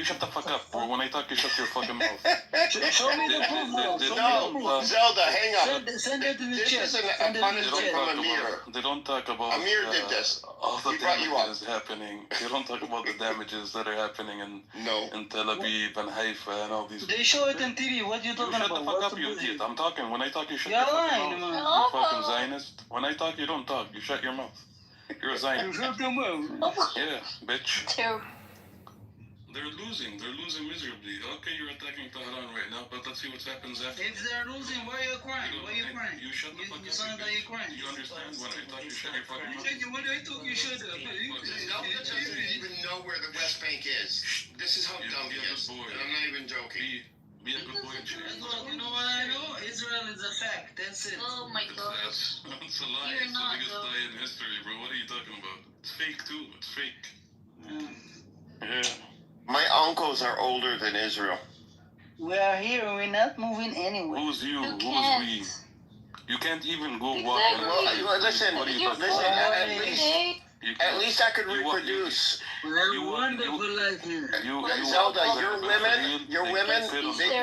shut the fuck up. Or when I talk, you shut your fucking mouth. Show me the proof, bro. No, Zelda, hang on. Send it to the chat. This isn't a punishment from Amir. They don't talk about Amir did this. all the damages happening. They don't talk about the damages that are happening in Tel Aviv and Haifa and all these. They show it on TV. What you talking about? Shut the fuck up, you idiot. I'm talking. When I talk, you shut your fucking mouth. You fucking Zionist. When I talk, you don't talk. You shut your mouth. You're a Zionist. You shut your mouth. Yeah, bitch. Terrible. They're losing miserably. Okay, you're attacking Tehran right now, but let's see what happens after. If they're losing, why are you crying? Why are you crying? You shut the fuck up. You sound like you're crying. You understand? When I talk, you shut your fucking mouth. When I talk, you shut up. Zelda doesn't even know where the West Bank is. This is how dumb he is. And I'm not even joking. Be a good boy and shit. You know what I know? Israel is a fact. That's it. Oh my god. That's a lie. You're It's not, the biggest though. lie in history, bro. What are you talking about? It's fake too. It's fake. Yeah. My uncles are older than Israel. We are here. We're not moving anywhere. Who's you? You Who's can't. we? You can't even go walk. Exactly. Well, listen, What are you You're talking full about? at every least- day. You At can't. least I could You want- reproduce. We have wonderful life here. Zelda, your women,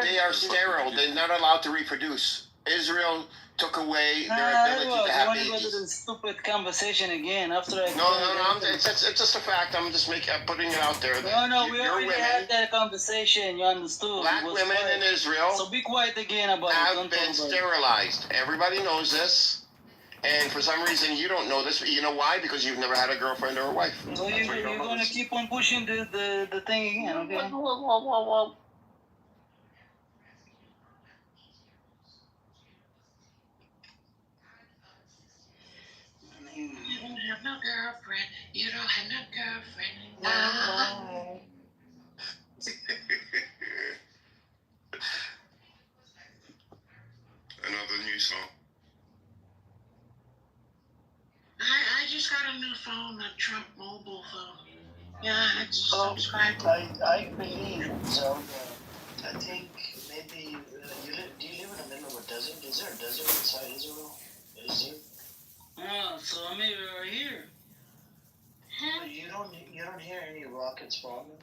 they are sterile. They're not allowed to reproduce. Israel took away their ability to have want to go to babies. the stupid conversation again after I... No, it's just a fact. I'm just putting it out there. No, we Your already had that conversation. You understood. black It was women quiet. in Israel So be quiet again about it. have Don't been talk about it. sterilized. Everybody knows this. And for some reason, you don't know this. You know why? Because you've never had a girlfriend or a wife. So That's why you you're don't know going to this. keep on pushing the thing again, okay? Whoa. You don't have no girlfriend. You don't have no girlfriend. Nah. Another new song. I just got a new phone, a Trump mobile phone. Yeah, it's subscribed. I believe so. I think maybe do you live in the middle of a desert? Is there a desert inside Israel? Is there? Oh, so maybe we're here. You don't hear any rockets falling.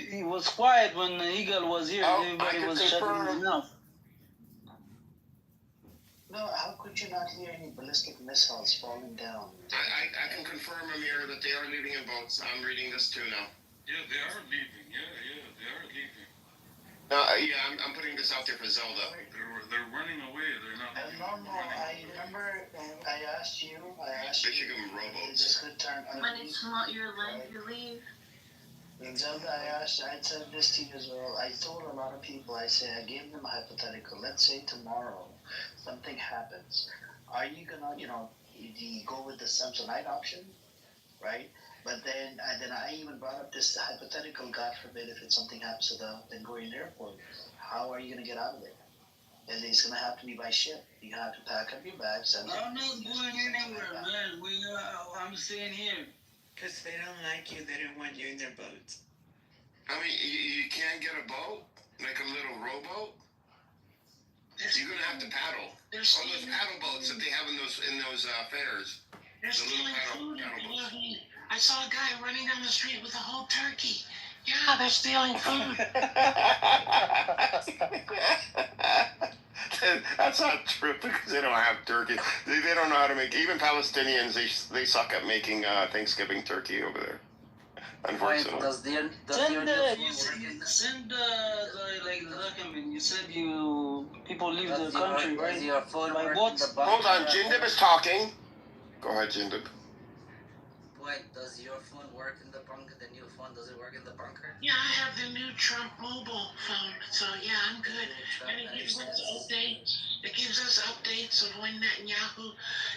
He was quiet when the eagle was here. Oh, Everybody I can was shutting confirm. his mouth. No, how could you not hear any ballistic missiles falling down? I can confirm, Amir, that they are leaving in boats. I'm reading this too now. Yeah, they are leaving. Yeah, they are leaving. No, I'm putting this out there for Zelda. They're running away. They're not. No, I remember I asked you. They should give them Is rowboats. this good time? When it's not your land, you leave. And Zelda, I said this to you as well. I told a lot of people, I gave them a hypothetical. Let's say tomorrow something happens. Are you gonna, do you go with the Samsonite option, right? But then I even brought up this hypothetical, God forbid, if something happens to the Ben Gurion Airport, how are you gonna get out of there? And it's gonna have to be by ship. You have to pack up your bags. I'm not going anywhere, man. I'm staying here. Because they don't like you, they don't want you in their boats. I mean, you can't get a boat? Like a little rowboat? You're gonna have to paddle. There's All those paddle boats that they have in those fairs. They're The little stealing food. paddle boats. I saw a guy running down the street with a whole turkey. Yeah, they're stealing food. That's not true because they don't have turkey. They don't know how to make. Even Palestinians, they suck at making Thanksgiving turkey over there. Unfortunately. Send the document. You said people leave the country, right? Your phone By work what? in the bunker? Hold on, Jindib is talking. Go ahead, Jindib. Wait, does your phone work in the bunker? The new phone, does it work in the bunker? Yeah, I have the new Trump mobile phone, so yeah, I'm good. And it gives us updates. It gives us updates of when Netanyahu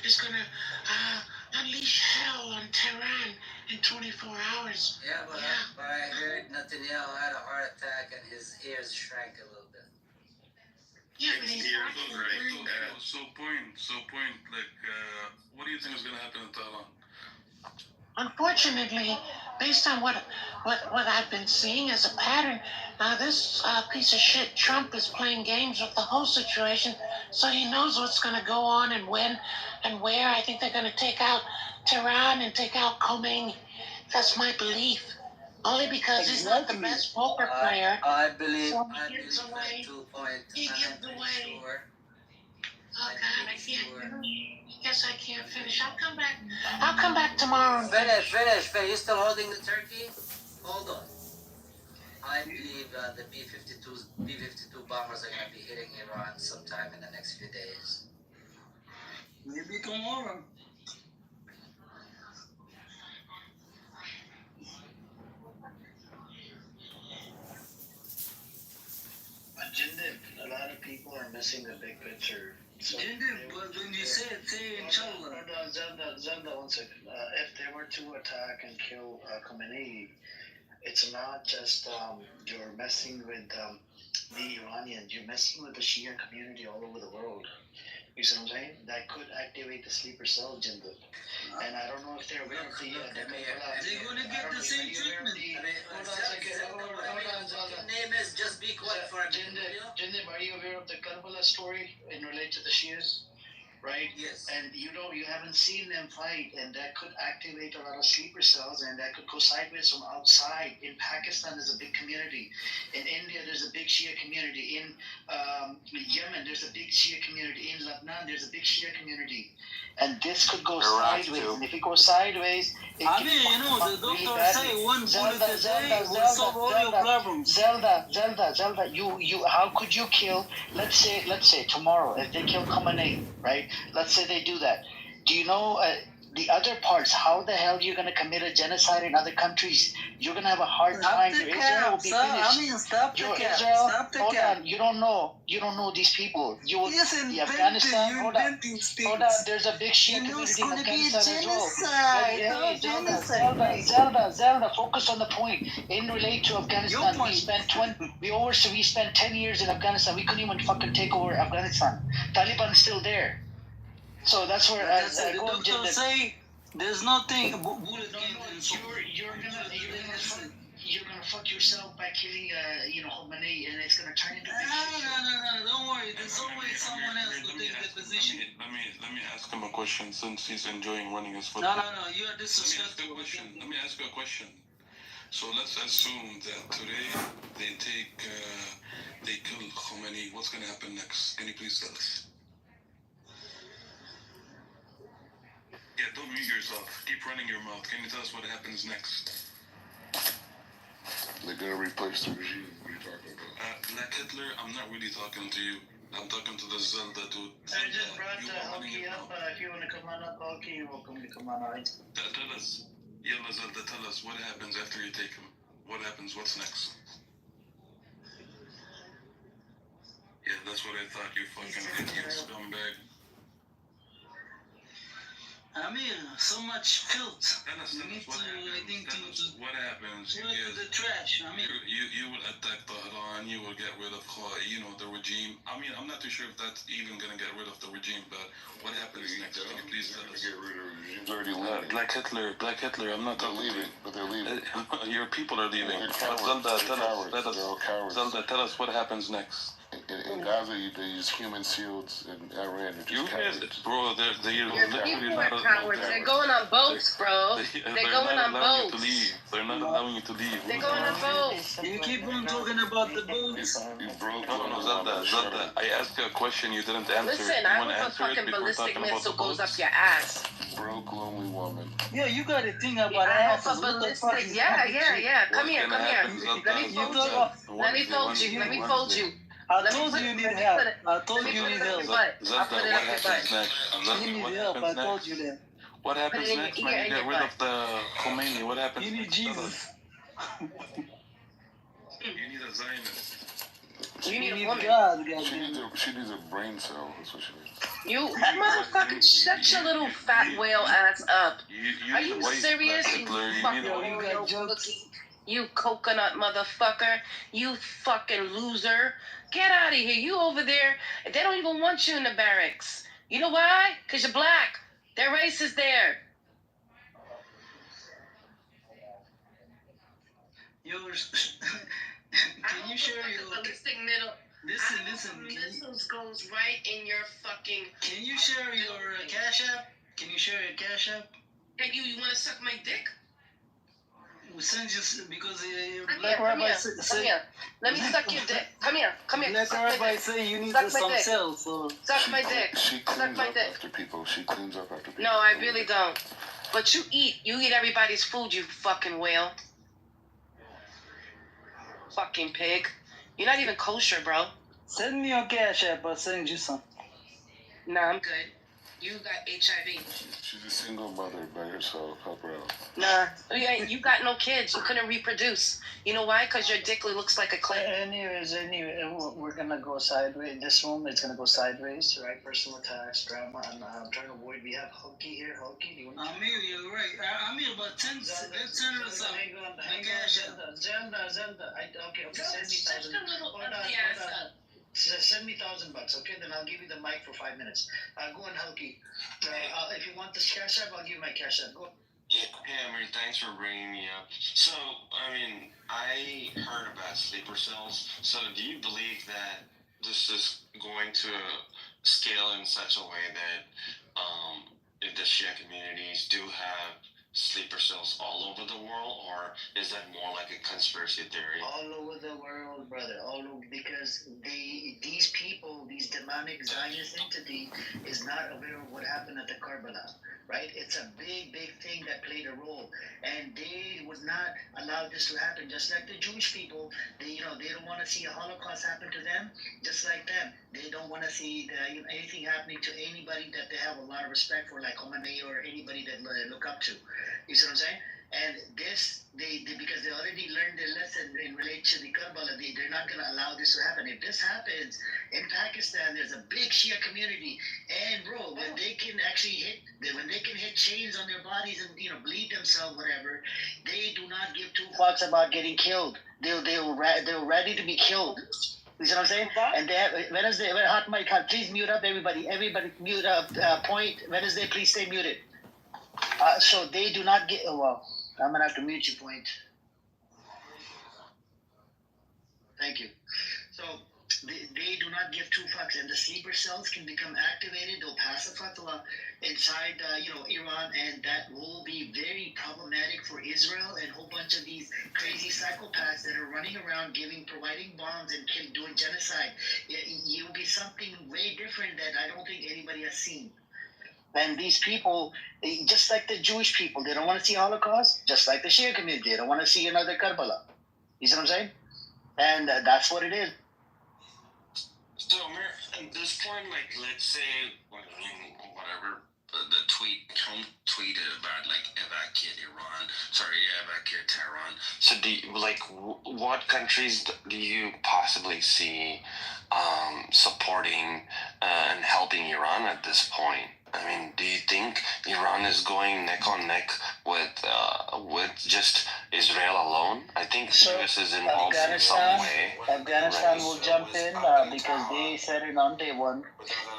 is gonna unleash hell on Tehran in 24 hours. Yeah, but I heard Netanyahu had a heart attack and his ears shrank a little bit. Yeah, but he's not gonna bring- So point. Like, what do you think is gonna happen in Tehran? Unfortunately, based on what I've been seeing as a pattern, this piece of shit Trump is playing games with the whole situation, so he knows what's going to go on and when and where. I think they're going to take out Tehran and take out Khomeini. That's my belief. Only because he's not the best poker player. I believe So I he believe gives away. that 2 point. He And gives I'm pretty away. sure. Oh I'm God, I pretty can't sure. finish. Guess I can't finish. I'll come back. I'll come back tomorrow. Finish. You still holding the turkey? Hold on. I believe the B-52 bombers are going to be hitting Iran sometime in the next few days. Maybe tomorrow. A lot of people are missing the big picture. So But when you say inshallah. Zelda, 1 second. If they were to attack and kill Khamenei, it's not just you're messing with the Iranians, you're messing with the Shia community all over the world. You see what I'm saying? That could activate the sleeper cell, Jindal. And I don't know if they're aware of the... They're going to get the same treatment. Hold on a second. Name is just be quiet for a minute. Jindal, are you aware of the Karbala story in relation to the Shias? Right? Yes. And you haven't seen them fight, and that could activate a lot of sleeper cells, and that could go sideways from outside. In Pakistan, there's a big community. In India, there's a big Shia community. In Yemen, there's a big Shia community. In Lebanon, there's a big Shia community. And this could go sideways. And if it goes sideways, the doctors say one bullet a day will solve all your problems. Zelda, you, how could you kill? Let's say tomorrow, if they kill Khamenei, right? Let's say they do that. Do you know the other parts? How the hell are you gonna commit a genocide in other countries? You're gonna have a hard time. Your Israel will be finished. Stop the cap. Israel, Stop the hold cap. on. You don't know these people. Afghanistan. Hold on. There's a big Shia community in Afghanistan as well. Zelda, focus on the point. In relate to Afghanistan, we spent 10 years in Afghanistan. We couldn't even fucking take over Afghanistan. Taliban is still there. So that's where the doctors say there's nothing. You're gonna fuck yourself by killing Khomeini, and it's gonna turn into. No, don't worry. There's always someone else to take the position. Let me ask him a question since he's enjoying running his football. No, you are disrespectful. Let me ask you a question. So let's assume that today they kill Khomeini. What's gonna happen next? Can you please tell us? Yeah, don't mute yourself. Keep running your mouth. Can you tell us what happens next? They're gonna replace the regime. What are you talking about? Black Hitler, I'm not really talking to you. I'm talking to the Zelda dude. I just brought Hulky up. If you want to come on up, Hulky, you're welcome to come on. All right. Tell us. Yalla Zelda, tell us what happens after you take him. What happens? What's next? Yeah, that's what I thought. You fucking idiot scumbag. So much filth. Tell us what happens. Throw it to the trash. You will attack Tehran. You will get rid of, the regime. I'm not too sure if that's even gonna get rid of the regime. But what happens next? Can you please tell us? Get rid of the regime's already leaving. Black Hitler. I'm not They're leaving, but they're leaving. Your people are leaving. They're cowards. They're all cowards. Zelda, tell us what happens next. In Gaza, they use human shields. In Iran, they're just cowards. Bro, they're Your people are cowards. They're going on boats, bro. They're going on boats. They're not allowing you to leave. They're going on boats. You keep on talking about the boats. You broke No, Zelda, I asked you a question you didn't answer. Listen, I hope a fucking ballistic missile goes up your ass. Broke, lonely woman. Yeah, you got to think about I that. hope a ballistic. Yeah. Come here. Let me fold you. I told you you need help. Zelda, what happens next? You need help. I told you that. What happens next when you get rid of the Khomeini? What happens? You need Jesus. You need a Zionist. You need a woman. God. She needs a brain cell. That's what she needs. You motherfucking shut your little fat whale ass up. Are you serious? You coconut motherfucker. You fucking loser. Get out of here. You over there. They don't even want you in the barracks. You know why? Because you're black. They're racist there. Can you share your ballistic middle? Listen. Missiles goes right in your fucking. Can you share your Cash App? Can you share your Cash App? Hey, you want to suck my dick? We send you because Black Rabbi come here. Let me suck your dick. Come here. Black Rabbi say you need Suck my some dick. cells. So. Suck my dick. She Suck cleans my up dick. after people. She cleans up after people. No, I really don't. But you eat everybody's food, you fucking whale. Fucking pig. You're not even kosher, bro. Send me your cash app. I'll send you some. Nah, I'm good. You got HIV. She's a single mother by herself. Help her out. Nah, you got no kids. You couldn't reproduce. You know why? Because your dick looks like a clit. Anyways, we're gonna go sideways. This room is gonna go sideways, right? Personal attacks, drama. I'm trying to avoid. We have Hulky here. Hulky, do you want to? Amir, you're right. Amir, about 10 or something. Hang on, Zelda. Okay, send me $1,000. Hold on. Send me $1,000, okay? Then I'll give you the mic for 5 minutes. Go on, Hulky. If you want this cash app, I'll give you my cash app. Go. Yeah, Amir, thanks for bringing me up. So, I mean, I heard about sleeper cells. So, do you believe that this is going to scale in such a way that if the Shia communities do have sleeper cells all over the world, or is that more like a conspiracy theory? All over the world, brother. All over, because these people, these demonic Zionist entity, is not aware of what happened at the Karbala, right? It's a big thing that played a role, and they would not allow this to happen. Just like the Jewish people, they don't want to see a Holocaust happen to them. Just like them, they don't want to see anything happening to anybody that they have a lot of respect for, like Khomeini or anybody that they look up to. You see what I'm saying? And this, they because they already learned their lesson in relation to the Karbala, they're not going to allow this to happen. If this happens in Pakistan, there's a big Shia community, and bro, when they can hit chains on their bodies and bleed themselves, whatever, they do not give two fucks about getting killed. They're ready to be killed. You see what I'm saying? And they have Wednesday. Hot mic, please mute up everybody. Everybody mute up. Point Wednesday, please stay muted. So they do not get. Well, I'm gonna have to mute you, Point. Thank you. So they do not give two fucks, and the sleeper cells can become activated. They'll pass a fatwa inside, Iran, and that will be very problematic for Israel and a whole bunch of these crazy psychopaths that are running around providing bombs and doing genocide. It will be something way different that I don't think anybody has seen. And these people, just like the Jewish people, they don't want to see Holocaust. Just like the Shia community, they don't want to see another Karbala. You see what I'm saying? And that's what it is. So, at this point, like, let's say, whatever, the Trump tweeted about, like, evacuate Tehran. So, what countries do you possibly see supporting and helping Iran at this point? I mean, do you think Iran is going neck on neck with just Israel alone? I think the US is involved in some way. Afghanistan will jump in because they said it on day one.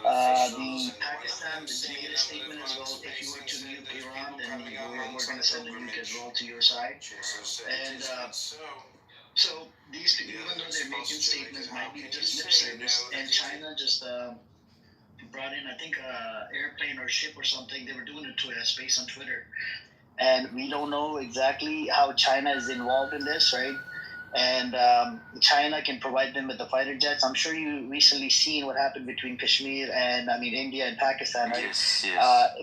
The Pakistan made a statement as well. If you were to nuke Iran, then we're going to send a nuke as well to your side. And so these people, even though they're making statements, might be just lip service. And China just brought in, I think, airplane or ship or something. They were doing it to space on Twitter, and we don't know exactly how China is involved in this, right? And China can provide them with the fighter jets. I'm sure you recently seen what happened between Kashmir and India and Pakistan, right? Yes.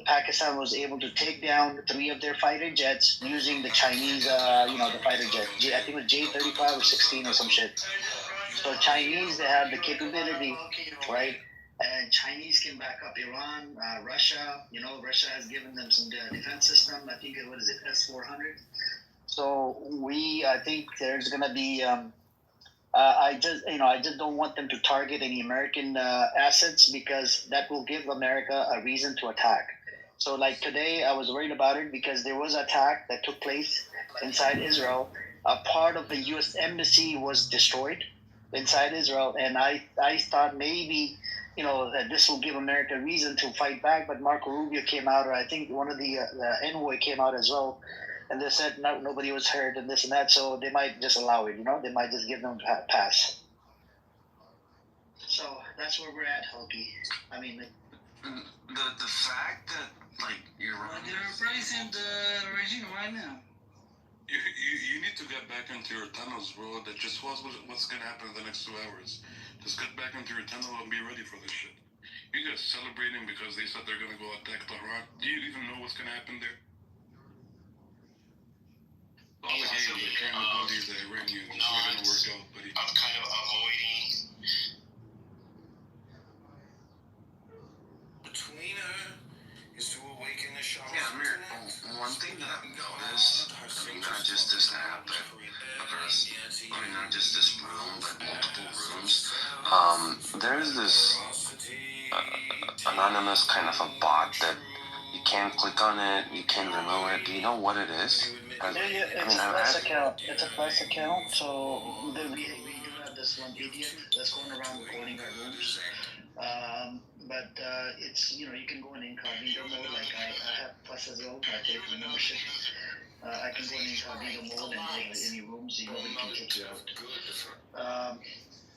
Pakistan was able to take down 3 of their fighter jets using the Chinese, the fighter jet. I think it was J-35 or 16 or some shit. So Chinese, they have the capability, right? And Chinese can back up Iran, Russia. Russia has given them some defense system. I think S-400. So I think there's gonna be. I just don't want them to target any American assets because that will give America a reason to attack. So like today, I was worried about it because there was an attack that took place inside Israel. A part of the U.S. embassy was destroyed inside Israel, and I thought maybe that this will give America a reason to fight back. But Marco Rubio came out, or I think one of the envoy came out as well, and they said nobody was hurt and this and that. So they might just allow it. They might just give them a pass. So that's where we're at, Hulky. I mean, the fact that Iran, they're replacing the regime right now. You need to get back into your tunnels, bro. That just what's gonna happen in the next 2 hours. Just get back into your tunnel and be ready for this shit. You guys celebrating because they said they're gonna go attack Tehran. Do you even know what's gonna happen there? All the games are trying to bully the Iranians. It's not gonna work out, buddy. I'm kind of avoiding. Between her is to awaken the shadows. Yeah, Amir, one thing that I've noticed, I mean, not just this app, but not just this room, but multiple rooms. There's this anonymous kind of a bot that you can't click on it, you can't remove it. Do you know what it is? It's a plus account. It's a plus account. So we do have this one idiot that's going around recording our rooms. But it's you can go in incognito mode. Like I have plus as well. I take the membership. I can go in incognito mode and go to any rooms. Nobody can kick you out.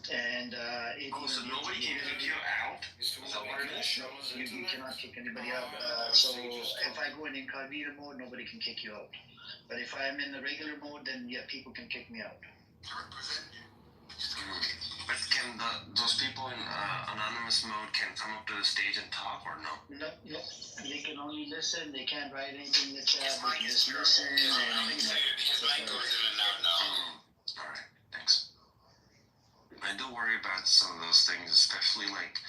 So nobody can kick you out? Is that what it is? You cannot kick anybody out. So if I go in incognito mode, nobody can kick you out. But if I'm in the regular mode, then yeah, people can kick me out. But can those people in anonymous mode can come up to the stage and talk or no? No. They can only listen. They can't write anything in the chat. They can just listen and Alright, thanks. I do worry about some of those things, especially like,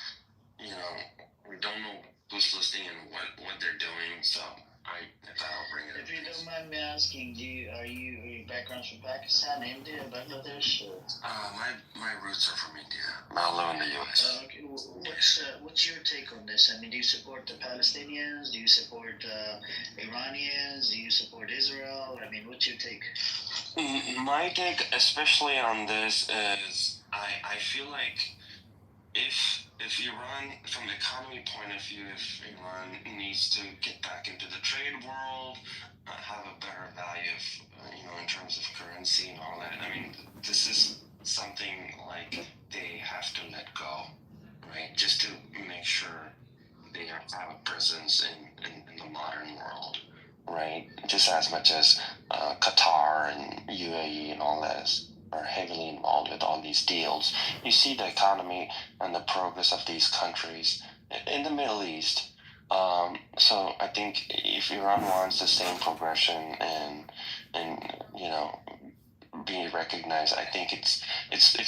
we don't know who's listening and what they're doing, so I thought I'll bring it up. If you don't mind me asking, are your background's from Pakistan, India, Bangladesh? My roots are from India. I live in the U.S. Okay, what's your take on this? I mean, do you support the Palestinians? Do you support Iranians? Do you support Israel? I mean, what's your take? My take, especially on this, is I feel like if Iran, from the economy point of view, if Iran needs to get back into the trade world, have a better value of, in terms of currency and all that, I mean, this is something like they have to let go, right? Just to make sure they have a presence in the modern world, right? Just as much as Qatar and UAE and all that are heavily involved with all these deals. You see the economy and the progress of these countries in the Middle East. So I think if Iran wants the same progression and be recognized, I think it's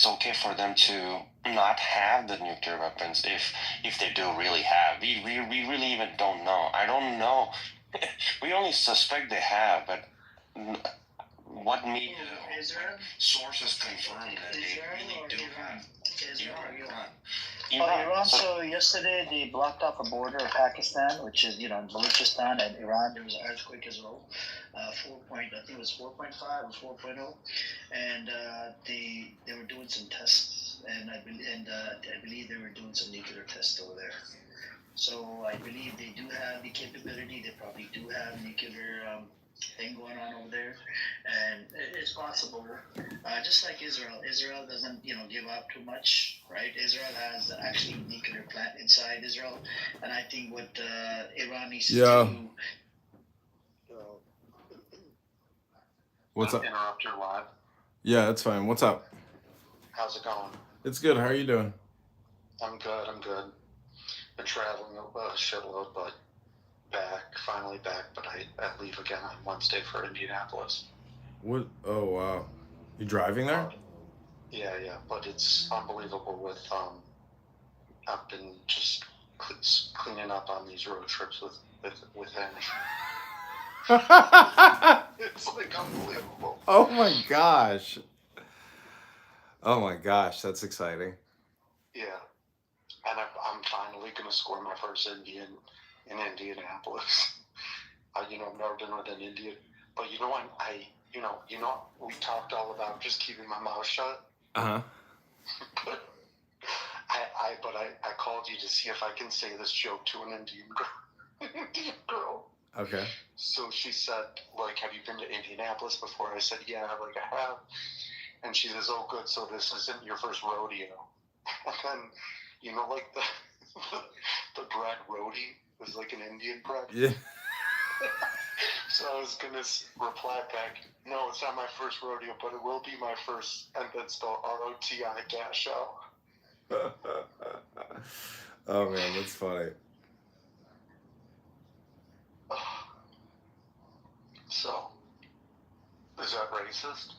okay for them to not have the nuclear weapons if they do really have. We really even don't know. I don't know. We only suspect they have, but what media sources confirm that they really do have. Iran. So yesterday they blocked off a border of Pakistan, which is Balochistan and Iran. There was an earthquake as well, I think it was 4.5 or 4.0, and they were doing some tests, and I believe they were doing some nuclear tests over there. So I believe they do have the capability. They probably do have nuclear thing going on over there, and it's possible. Just like Israel doesn't give up too much, right? Israel has actually a nuclear plant inside Israel, and I think what Iran needs to do. What's up? Interrupt your live. Yeah, that's fine. What's up? How's it going? It's good. How are you doing? I'm good. Been traveling a shitload, but finally back, but I leave again on Wednesday for Indianapolis. What? Oh, wow. You driving there? Yeah, but it's unbelievable with, I've been just cleaning up on these road trips with him. It's like unbelievable. Oh my gosh. That's exciting. Yeah. And I'm finally going to score my first Indian in Indianapolis. I've never been with an Indian. But we talked all about just keeping my mouth shut. Uh-huh. But I called you to see if I can say this joke to an Indian girl. Okay. So she said, have you been to Indianapolis before? I said, yeah, I have. And she says, oh, good, so this isn't your first rodeo. And then, the bread roti is like an Indian bread. Yeah. So I was gonna reply back. No, it's not my first rodeo, but it will be my first, and then spell ROT on a gas show. Oh man, that's funny. So, is that racist?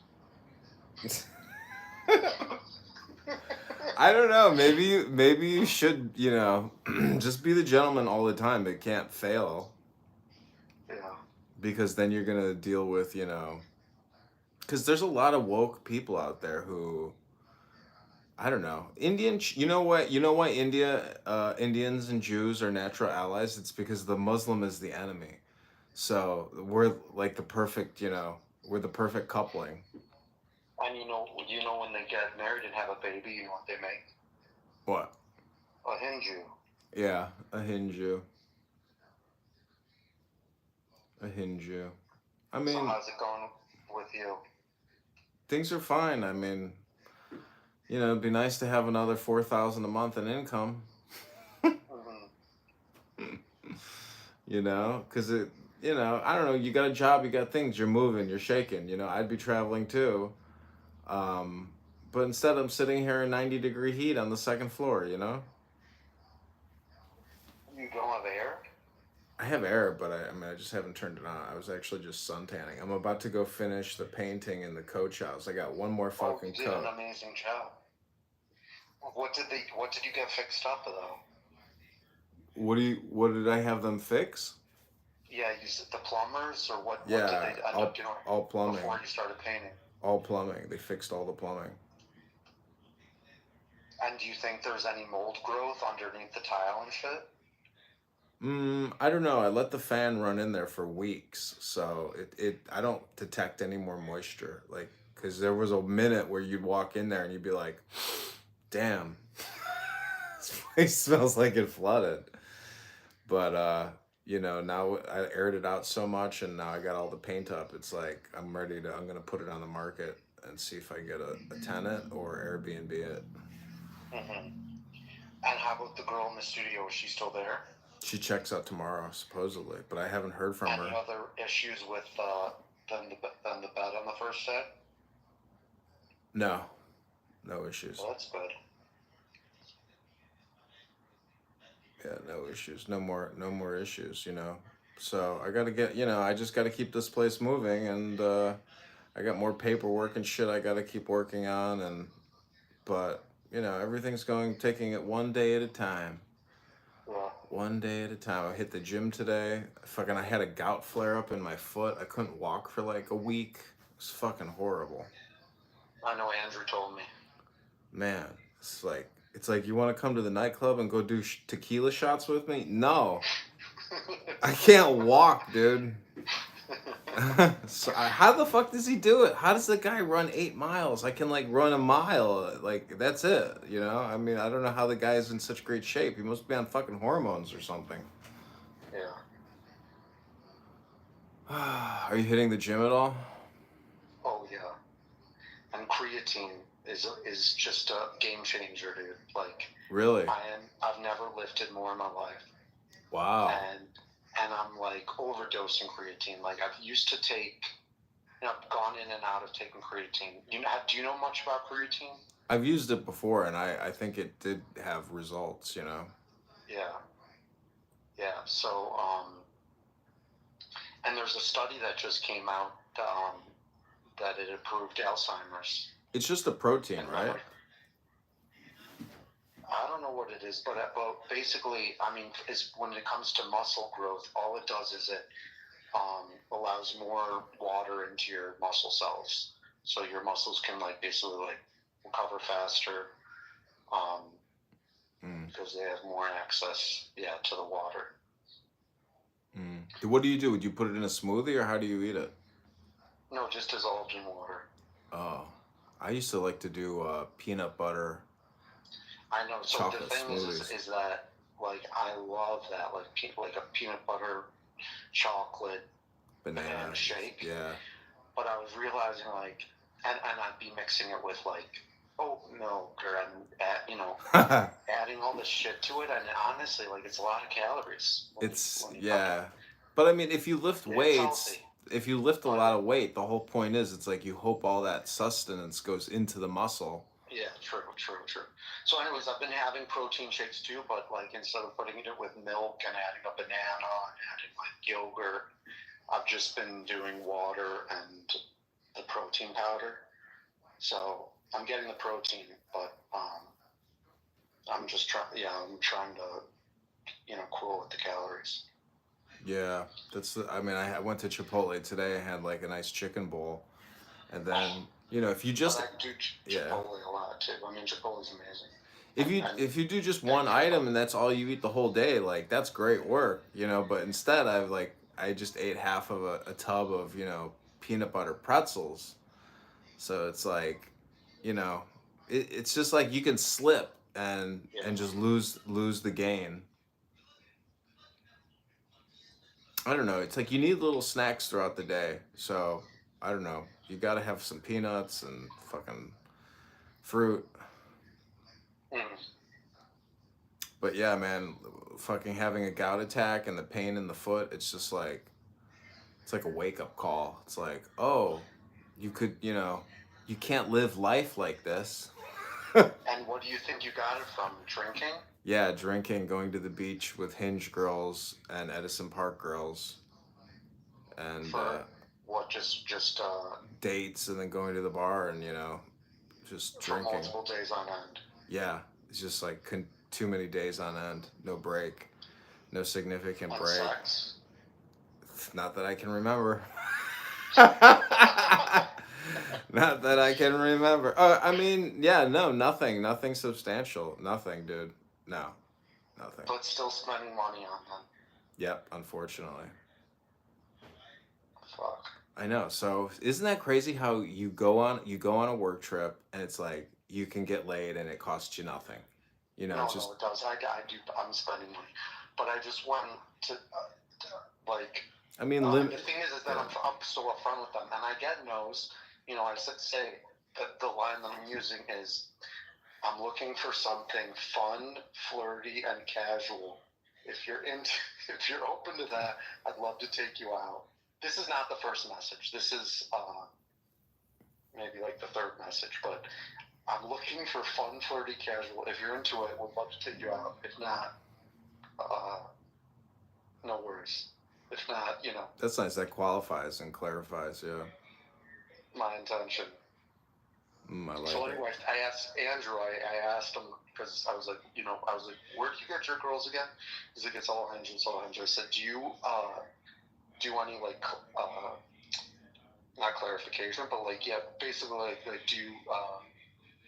I don't know. Maybe you should, just be the gentleman all the time. It can't fail Yeah. because then you're gonna deal with, because there's a lot of woke people out there who, I don't know, You know what? You know why Indians and Jews are natural allies? It's because the Muslim is the enemy. So we're like the perfect, we're the perfect coupling. And you know when they get married and have a baby, you know what they make? What? A Hindu. Yeah, a Hindu. A Hindu. I mean, so how's it going with you? things are fine. I mean, it'd be nice to have another 4,000 a month in income. Because I don't know. You got a job, you got things, you're moving, you're shaking. I'd be traveling too. But instead, I'm sitting here in 90-degree heat on the second floor. You don't have air? I have air, but I just haven't turned it on. I was actually just sun tanning. I'm about to go finish the painting in the coach house. I got one more fucking you did coat. an amazing job. What did you get fixed up though? What did I have them fix? Yeah, you said the plumbers or what? Yeah, what did they end up doing all plumbing. before you started painting? All plumbing. They fixed all the plumbing. And do you think there's any mold growth underneath the tile and shit? I don't know. I let the fan run in there for weeks, so I don't detect any more moisture. Like, because there was a minute where you'd walk in there and you'd be like, "Damn, this place smells like it flooded." But now I aired it out so much, and now I got all the paint up. It's like I'm gonna put it on the market and see if I can get a tenant or Airbnb it. Mm-hmm. And how about the girl in the studio? Is she still there? She checks out tomorrow, supposedly, but I haven't heard from her. Any other issues with than the bed on the first day? No issues. Well, that's good. Yeah, no issues. No more issues, So I gotta get, I just gotta keep this place moving, and I got more paperwork and shit I gotta keep working on, but everything's taking it one day at a time. Yeah. One day at a time. I hit the gym today. I had a gout flare up in my foot. I couldn't walk for like a week. It was fucking horrible. I know Andrew told me. Man, it's like you want to come to the nightclub and go do tequila shots with me? No. I can't walk, dude. So how the fuck does he do it? How does the guy run 8 miles? I can run a mile. That's it. I mean, I don't know how the guy is in such great shape. He must be on fucking hormones or something. Yeah. Are you hitting the gym at all? Oh yeah. And creatine is just a game changer, dude. Really? I've never lifted more in my life. Wow. And I'm overdosing creatine. I've used to take, I've gone in and out of taking creatine. Do you know much about creatine? I've used it before, and I think it did have results. Yeah. Yeah. So and there's a study that just came out that it improved Alzheimer's. It's just a protein, right? I don't know what it is, but basically, I mean, when it comes to muscle growth, all it does is it allows more water into your muscle cells, so your muscles can basically recover faster, because they have more access, to the water. What do you do? Would you put it in a smoothie, or how do you eat it? No, just dissolved in water. Oh, I used to like to do peanut butter. I know. So chocolate the thing is that I love that like a peanut butter chocolate banana shake. Yeah. But I was realizing and I'd be mixing it with oat milk and adding all this shit to it, and honestly it's a lot of calories. But I mean, if you lift weights, if you lift a lot of weight, the whole point is it's like you hope all that sustenance goes into the muscle. Yeah, true. So, anyways, I've been having protein shakes too, but like instead of putting it with milk and adding a banana and adding like yogurt, I've just been doing water and the protein powder. So I'm getting the protein, but I'm just trying. Yeah, I'm trying to cool with the calories. Yeah, I mean, I went to Chipotle today. I had like a nice chicken bowl, and then if you just But I do Chipotle a lot too. I mean, Chipotle's amazing. if you do just one item and that's all you eat the whole day, like that's great work, But instead, I just ate half of a tub of peanut butter pretzels. So it's like, it's just like you can slip and just lose the gain. I don't know. It's like you need little snacks throughout the day. So I don't know. You got to have some peanuts and fucking fruit. Mm. But yeah, man, fucking having a gout attack and the pain in the foot, it's like a wake up call. It's like, oh, you could, you can't live life like this. And what do you think you got it from? Drinking? Yeah, drinking, going to the beach with Hinge girls and Edison Park girls, and For what? Just dates, and then going to the bar and just for drinking. multiple days on end. Yeah, it's just like too many days on end, no break, no significant On break. sex? Not that I can remember. Not that I can remember. I mean, yeah, no, nothing substantial, nothing, dude. No, nothing. But still spending money on them. Yep, unfortunately. Fuck. I know. So isn't that crazy how you go on a work trip and it's like you can get laid and it costs you nothing. No, it does. I do. I'm spending money, but I just went to like. I mean, the thing is that I'm so upfront with them, and I get no's. I say that the line that I'm using is, I'm looking for something fun, flirty, and casual. If you're open to that, I'd love to take you out. This is not the first message. This is maybe like the third message, but I'm looking for fun, flirty, casual. If you're into it, would love to take you out. If not, no worries. If not, That's nice. That qualifies and clarifies, yeah. My intention. I like so anyway, I asked Andrew, I asked him, because I was like, where do you get your girls again? He's like, it's all Hinge. I said, do you do any like not clarification, but like, yeah, basically like do you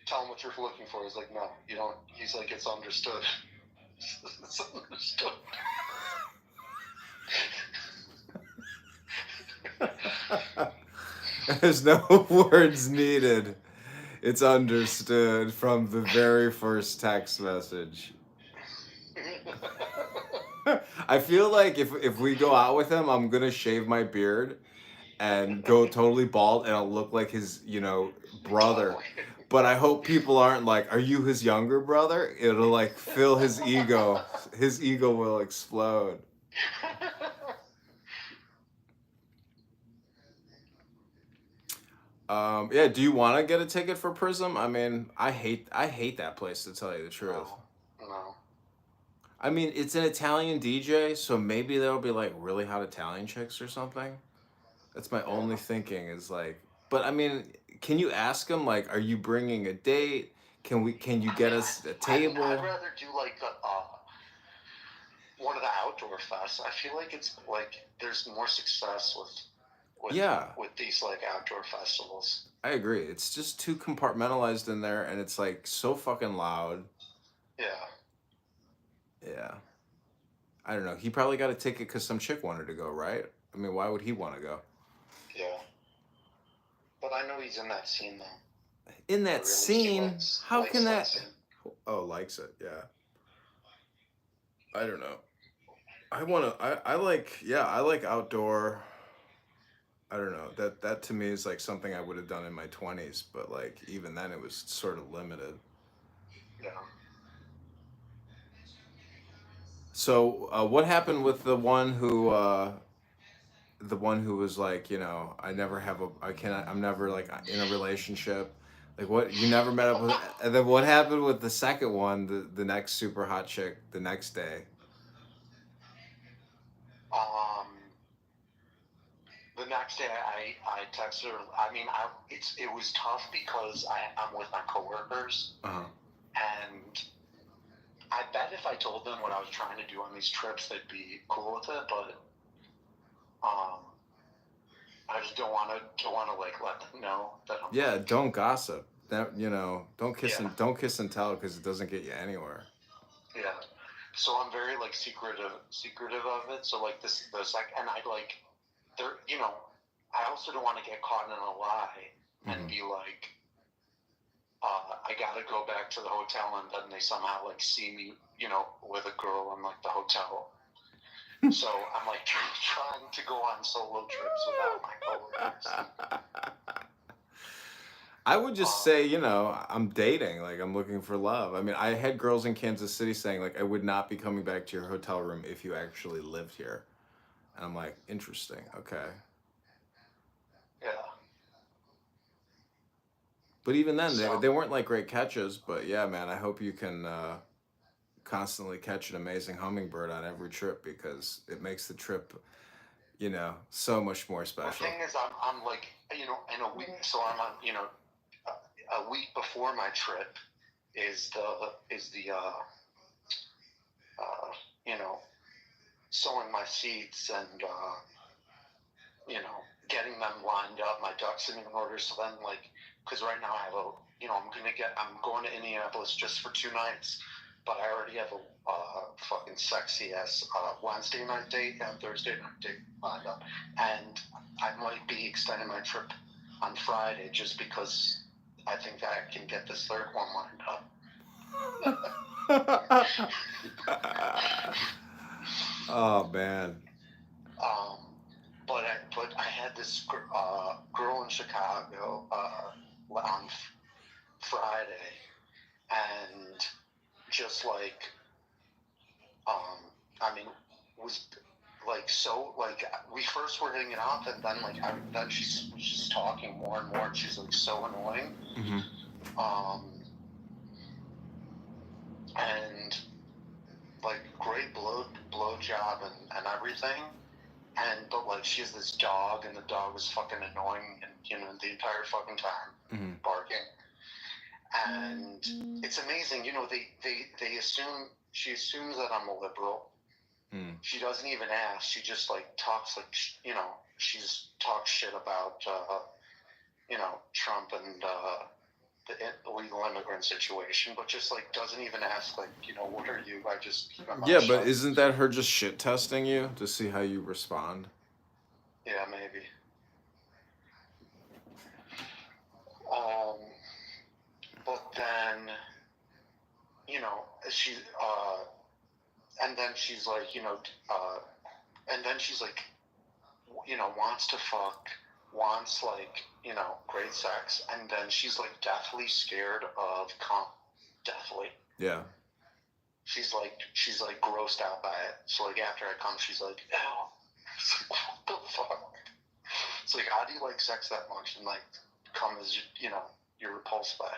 tell him what you're looking for? He's like, no, you don't. He's like, it's understood. It's understood. There's no words needed. It's understood from the very first text message. I feel like if we go out with him, I'm gonna shave my beard and go totally bald, and I'll look like his, brother. But I hope people aren't like, are you his younger brother? It'll like fill his ego. His ego will explode. Yeah, do you want to get a ticket for Prism? I mean, I hate that place, to tell you the truth. No. I mean, it's an Italian DJ, so maybe there'll be like really hot Italian chicks or something. That's my only thinking is like, but I mean, can you ask them like, are you bringing a date? Can you get us a table? I'd rather do like one of the outdoor fests. I feel like it's like there's more success with these like outdoor festivals. I agree. It's just too compartmentalized in there, and it's like so fucking loud. Yeah. I don't know. He probably got a ticket because some chick wanted to go, right? I mean, why would he want to go? Yeah. But I know he's in that scene though. In that scene? How can that? Oh, likes it. Yeah. I don't know. I like outdoor. I don't know. That to me is like something I would have done in my 20s, but like even then it was sort of limited. Yeah. So what happened with the one who the one who was like, I'm never like in a relationship. Like what you never met up with, and then what happened with the second one, the next super hot chick the next day? Um, the next day I texted her. I mean, it was tough because I'm with my coworkers, Uh-huh. and I bet if I told them what I was trying to do on these trips, they'd be cool with it. But I just don't want to like let them know that I'm. Yeah, don't gossip. That don't kiss and tell because it doesn't get you anywhere. Yeah. So I'm very like secretive of it. So like this and I like there I also don't want to get caught in a lie and be like I gotta go back to the hotel, and then they somehow like see me with a girl in like the hotel. So I'm like trying to go on solo trips without my coworkers. I would just say, I'm dating, like I'm looking for love. I mean, I had girls in Kansas City saying like I would not be coming back to your hotel room if you actually lived here. And I'm like, interesting. Okay. Yeah. But even then, they weren't like great catches. But yeah, man, I hope you can constantly catch an amazing hummingbird on every trip because it makes the trip, so much more special. The thing is, I'm like, in a week, so I'm on, a week before my trip is the sowing my seeds and getting them lined up, my ducks in order. So then, like, because right now I have I'm going to Indianapolis just for 2 nights, but I already have a fucking sexy ass Wednesday night date and Thursday night date lined up, and I might be extending my trip on Friday just because I think that I can get this third one lined up. Oh man. But I had this girl in Chicago on Friday, and just like I mean, was like so like we first were hitting it off, and then then she's just talking more and more, and she's like so annoying. And like great blow job and everything, but like she has this dog, and the dog was fucking annoying, and the entire fucking time barking. And it's amazing, they assume she assumes that I'm a liberal. She doesn't even ask. She just like talks like she just talks shit about Trump and the illegal immigrant situation, but just like doesn't even ask like what are you? I just keep my mouth Yeah, shut. but isn't that her just shit testing you to see how you respond? Yeah, maybe. But then she and then she's like and then she's like wants to fuck, wants like great sex, and then she's like deathly scared of cum. Deathly. Yeah. She's like grossed out by it. So like after I come, she's like, ew. It's like, what the fuck? It's like, how do you like sex that much and like cum is you're repulsed by it?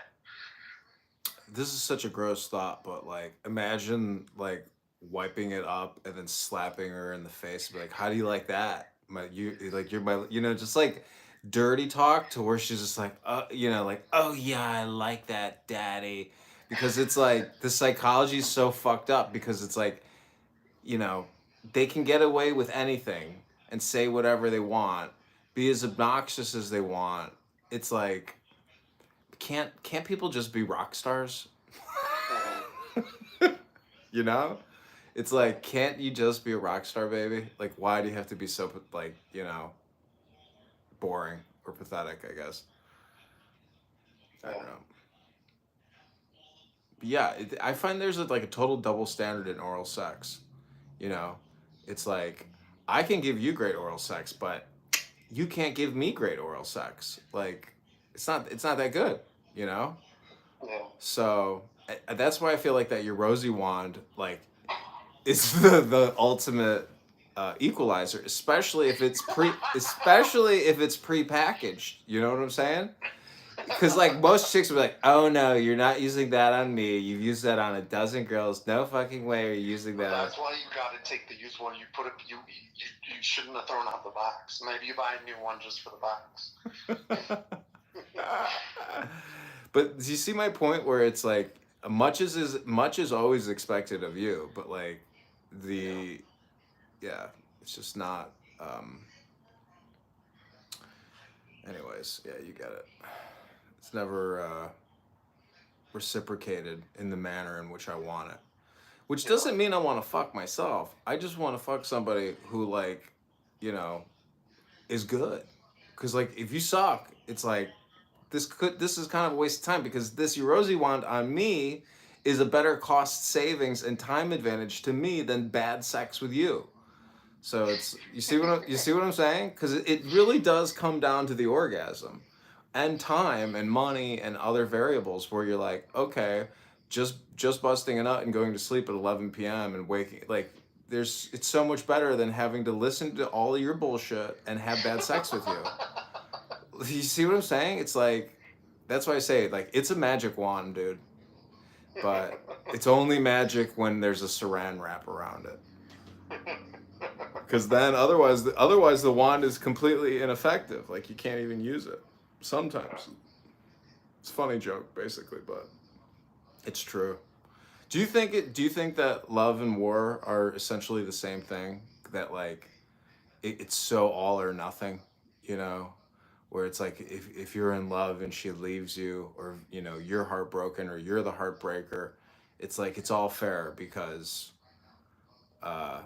This is such a gross thought, but like imagine like wiping it up and then slapping her in the face and be like, how do you like that? You're my just like dirty talk to where she's just like like, oh yeah, I like that, daddy. Because it's like the psychology is so fucked up because it's like they can get away with anything and say whatever they want, be as obnoxious as they want. It's like can't people just be rock stars? It's like, can't you just be a rock star, baby? Like, why do you have to be so like boring or pathetic? I guess I don't know. But yeah, I find there's like a total double standard in oral sex. It's like I can give you great oral sex, but you can't give me great oral sex. Like it's not that good. Yeah. So that's why I feel like that your rosy wand like is the ultimate equalizer, especially if it's prepackaged. You know what I'm saying? Because like most chicks will be like, "Oh no, you're not using that on me. You've used that on a dozen girls. No fucking way are you using But that." that's why you got to take the used one. You put it. You shouldn't have thrown out the box. Maybe you buy a new one just for the box. But do you see my point where it's like much is always expected of you, but like the yeah, it's just not. Anyways, yeah, you get it. It's never reciprocated in the manner in which I want it. Which doesn't mean I want to fuck myself. I just want to fuck somebody who like, you know, is good. Cause like if you suck, it's like this is kind of a waste of time because this Erosi wand on me is a better cost savings and time advantage to me than bad sex with you. So it's you see what I'm saying? Because it really does come down to the orgasm, and time and money and other variables where you're like, okay, just busting a nut and going to sleep at 11 p.m. and waking like it's so much better than having to listen to all of your bullshit and have bad sex with you. You see what I'm saying? It's like that's why I say like it's a magic wand, dude. But it's only magic when there's a saran wrap around it. Because then otherwise the wand is completely ineffective. Like you can't even use it. Sometimes. It's a funny joke, basically, but it's true. Do you think that love and war are essentially the same thing? That like it's so all or nothing, you know? Where it's like if you're in love and she leaves you or you know you're heartbroken or you're the heartbreaker, it's like it's all fair because uh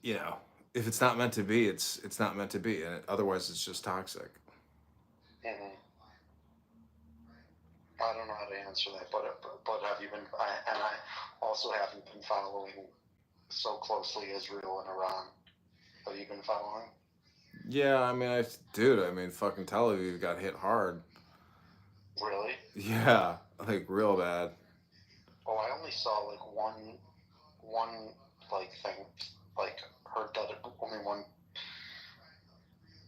you know, if it's not meant to be, it's not meant to be, and otherwise it's just toxic. Mm-hmm. I don't know how to answer that, but have you been? I also haven't been following so closely Israel and Iran. Have you been following? Yeah, I mean, dude, I mean, fucking Tel Aviv got hit hard. Really? Yeah, like real bad. Oh, I only saw like one like thing, like heard that. Only one.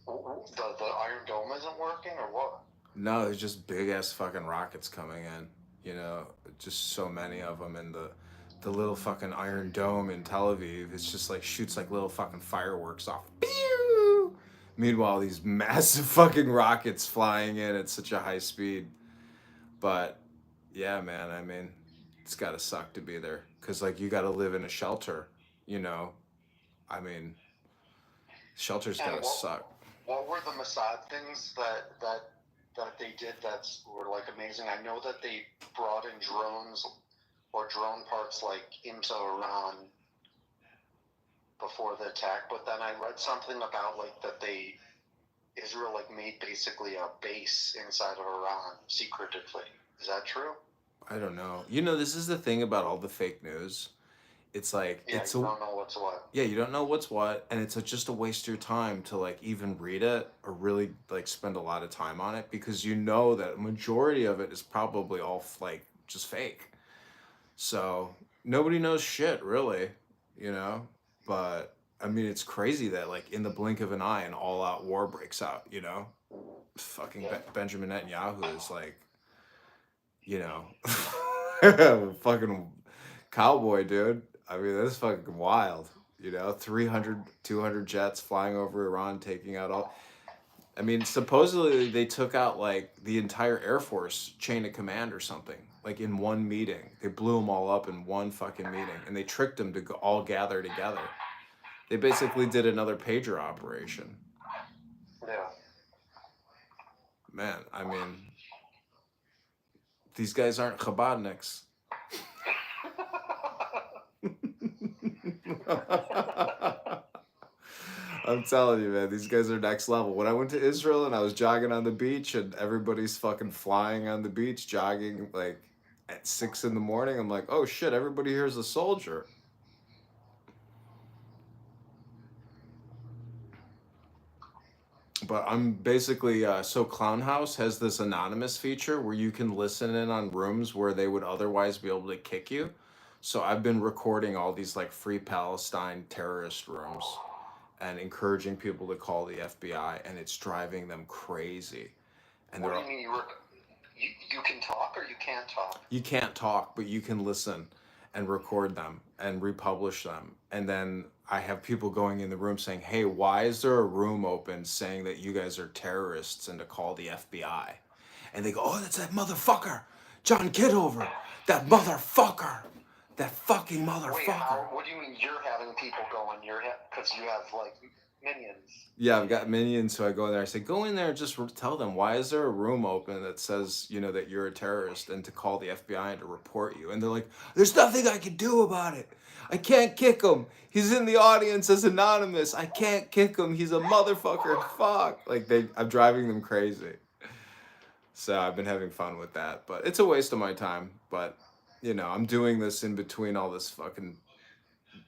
The Iron Dome isn't working, or what? No, there's just big ass fucking rockets coming in. You know, just so many of them, and the little fucking Iron Dome in Tel Aviv, it's just like shoots like little fucking fireworks off. Pew! Meanwhile, these massive fucking rockets flying in at such a high speed. But yeah, man, I mean, it's gotta suck to be there because like you gotta live in a shelter. You know, I mean, shelter's And gotta suck. what were the Mossad things that they did that were like amazing? I know that they brought in drones or drone parts like into Iran before the attack, but then I read something about like that Israel like made basically a base inside of Iran secretively. Is that true? I don't know. You know, this is the thing about all the fake news. It's like Yeah, you don't know what's what. yeah, you don't know what's what, and it's just a waste of your time to like even read it or really like spend a lot of time on it because you know that a majority of it is probably all like just fake. So nobody knows shit really, you know. But I mean, it's crazy that like in the blink of an eye, an all-out war breaks out. You know, fucking Benjamin Netanyahu is like, you know, fucking cowboy, dude. I mean, that's fucking wild. You know, 300, 200 jets flying over Iran, taking out all. I mean, supposedly they took out like the entire Air Force chain of command or something, like in one meeting. They blew them all up in one fucking meeting, and they tricked them to all gather together. They basically did another pager operation. Yeah. Man, I mean, these guys aren't Chabadniks. I'm telling you, man, these guys are next level. When I went to Israel and I was jogging on the beach and everybody's fucking flying on the beach, jogging like at 6 in the morning, I'm like, oh shit, everybody here's a soldier. But I'm basically so Clown House has this anonymous feature where you can listen in on rooms where they would otherwise be able to kick you. So I've been recording all these like free Palestine terrorist rooms and encouraging people to call the FBI, and it's driving them crazy. And What they're do you mean you can talk or you can't talk? you can't talk, but you can listen and record them and republish them. And then I have people going in the room saying, "Hey, why is there a room open saying that you guys are terrorists and to call the FBI?" And they go, "Oh, that's that motherfucker, John Kitover, that motherfucker, that fucking Wait, motherfucker." what do you mean you're having people going? Because you have like minions. Yeah, I've got minions, so I go in there. I say, "Go in there and just tell them, why is there a room open that says, that you're a terrorist and to call the FBI and to report you?" And they're like, "There's nothing I can do about it. I can't kick him. He's in the audience as anonymous. I can't kick him. He's a motherfucker. Fuck." Like I'm driving them crazy. So I've been having fun with that, but it's a waste of my time. But I'm doing this in between all this fucking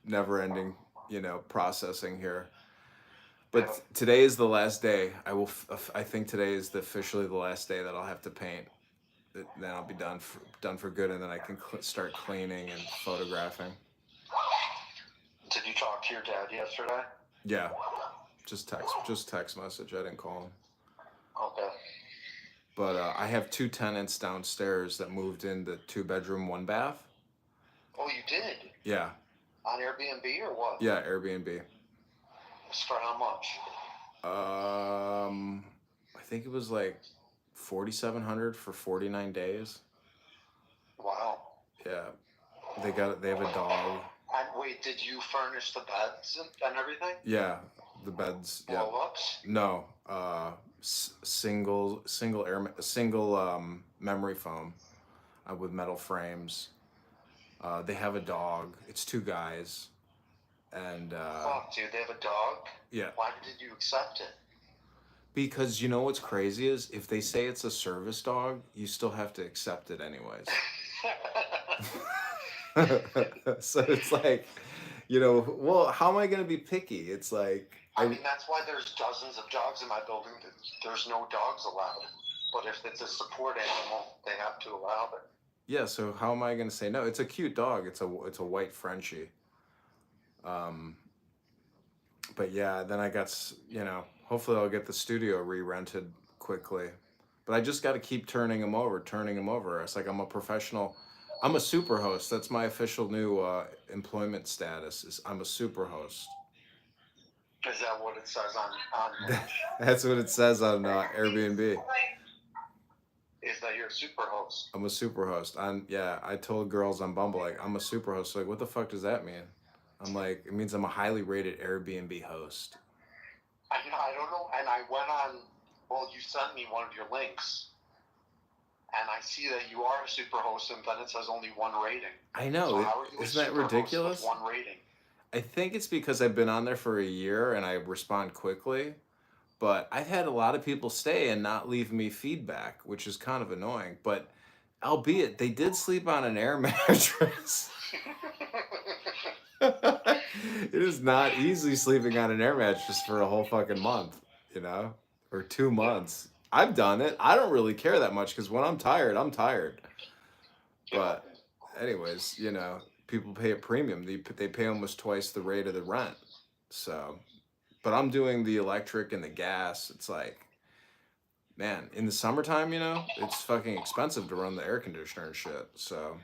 never-ending, processing here. But today is the last day. I think today is officially the last day that I'll have to paint. Then I'll be done for good, and then I can start cleaning and photographing. Did you talk to your dad yesterday? Yeah, just text message. I didn't call him. Okay. But I have 2 tenants downstairs that moved in the 2-bedroom, 1-bath. Oh, you did? Yeah. On Airbnb or what? Yeah, Airbnb. For how much? I think it was like $4,700 for 49 days. Wow. Yeah, they have a dog. And wait, did you furnish the beds and everything? Yeah, the beds. Yeah. Blow-ups? No, single memory foam, with metal frames. They have a dog. It's 2 guys, and Fuck, dude, they have a dog? yeah. Why did you accept it? Because what's crazy is if they say it's a service dog, you still have to accept it anyways. So it's like, well, how am I going to be picky? It's like... I mean, that's why there's dozens of dogs in my building. There's no dogs allowed. But if it's a support animal, they have to allow it. Yeah, so how am I going to say no? It's a cute dog. It's a white Frenchie. But yeah, then I got, hopefully I'll get the studio re-rented quickly. But I just got to keep turning them over. It's like I'm a professional. I'm a super host. That's my official new employment status. Is I'm a super host. Is that what it says on That's what it says on Airbnb. Is that you're a super host? I'm a super host. I told girls on Bumble, like, I'm a super host. Like, what the fuck does that mean? I'm like, it means I'm a highly rated Airbnb host. I don't know. And I went on, well, you sent me one of your links. And I see that you are a super host, and then it says only 1 rating. I know. So how are you isn't that ridiculous? With 1 rating? I think it's because I've been on there for a year and I respond quickly. But I've had a lot of people stay and not leave me feedback, which is kind of annoying. But albeit, they did sleep on an air mattress. It is not easy sleeping on an air mattress for a whole fucking month, or 2 months. I've done it. I don't really care that much because when I'm tired, I'm tired. But anyways, people pay a premium. They pay almost twice the rate of the rent. So, but I'm doing the electric and the gas. It's like, man, in the summertime, it's fucking expensive to run the air conditioner and shit. So,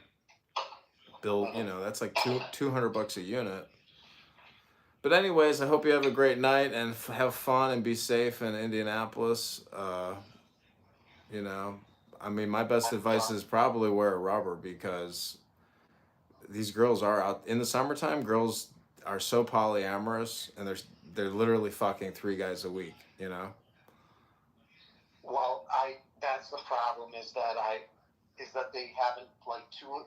that's like $200 a unit. But anyways, I hope you have a great night and have fun and be safe in Indianapolis. I mean, my best advice is probably wear a rubber because these girls are out in the summertime. Girls are so polyamorous and they're literally fucking 3 guys a week. Well, that's the problem is that they haven't, like, two of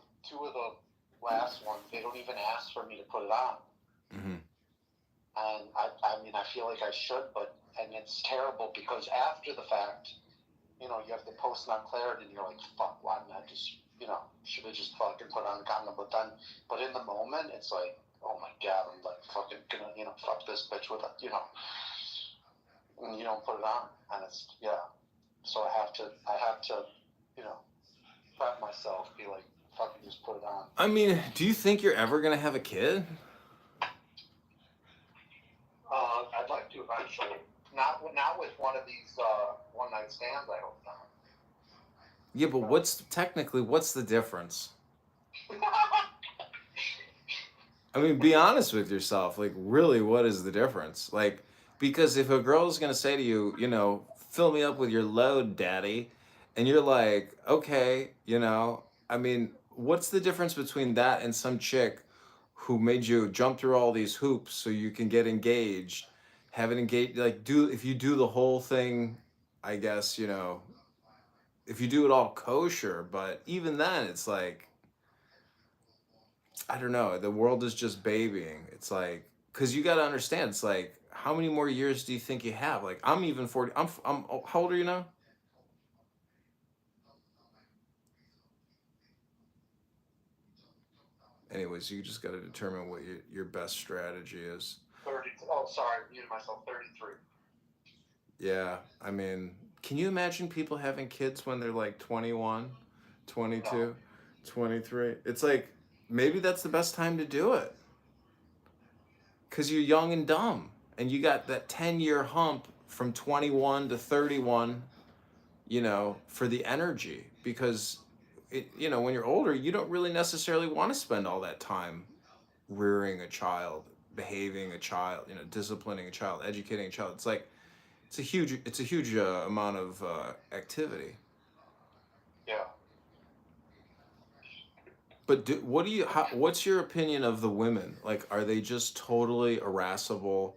the last ones. They don't even ask for me to put it on. Mm-hmm. And I mean, I feel like I should, and it's terrible because after the fact, you have the post-nut clarity and you're like, fuck, why didn't I just, should have just fucking put on a condom. But in the moment, it's like, oh my God, I'm like fucking gonna, fuck this bitch with it, and you don't put it on. And it's, so I have to, prep myself, be like, fucking just put it on. I mean, do you think you're ever gonna have a kid? I'd like to eventually. Not with one of these one night stands. I hope not. Yeah, but what's the difference? I mean, be honest with yourself. Like, really, what is the difference? Like, because if a girl's gonna say to you, you know, fill me up with your load, daddy, and you're like, okay, you know, I mean, what's the difference between that and some chick who made you jump through all these hoops so you can get engaged, have it engaged, like, if you do the whole thing, I guess, you know, if you do it all kosher, but even then, it's like, I don't know. The world is just babying. It's like, because you got to understand, it's like, how many more years do you think you have? Like, I'm even 40. How old are you now? Anyways, you just got to determine what your best strategy is. 30. Oh, sorry, I muted myself. 33. Yeah. I mean, can you imagine people having kids when they're like 21, 22, No. 23? It's like, maybe that's the best time to do it. Because you're young and dumb. And you got that 10-year hump from 21 to 31, you know, for the energy. Because, you know, when you're older, you don't really necessarily want to spend all that time rearing a child, behaving a child, you know, disciplining a child, educating a child. It's like, it's a huge amount of activity. Yeah. But what's your opinion of the women? Like, are they just totally irascible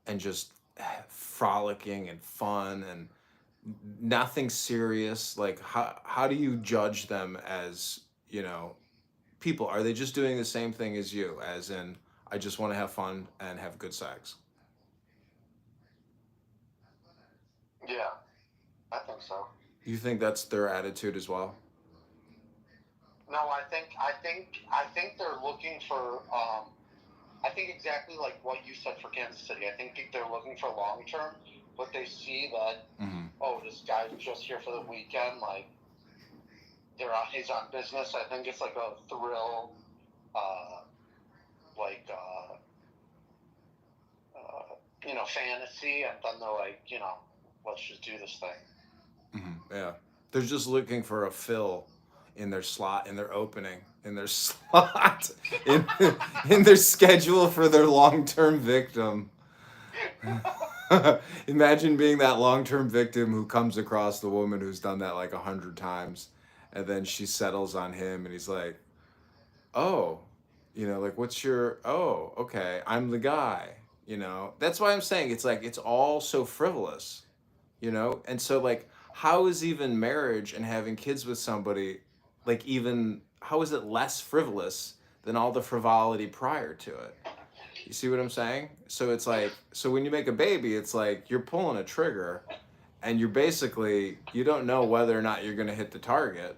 and just frolicking and fun and nothing serious? Like, how do you judge them as, you know, people? Are they just doing the same thing as you, as in, I just want to have fun and have good sex? Yeah, I think so. You think that's their attitude as well? No, I think they're looking for. I think exactly like what you said for Kansas City. I think they're looking for long term, but they see that oh, this guy's just here for the weekend. Like he's on business. I think it's like a thrill, you know, fantasy, and then they're like, you know, let's just do this thing. Yeah, they're just looking for a fill in their slot, in their opening, in their slot, in their schedule for their long-term victim. Imagine being that long-term victim who comes across the woman who's done that like 100 times, and then she settles on him, and he's like, "Oh, you know, like what's your? Oh, okay, I'm the guy." You know, that's why I'm saying it's like it's all so frivolous, you know, and so like, how is even marriage and having kids with somebody, like even how is it less frivolous than all the frivolity prior to it? You see what I'm saying? So it's like, so when you make a baby, it's like you're pulling a trigger and you're basically, you don't know whether or not you're going to hit the target.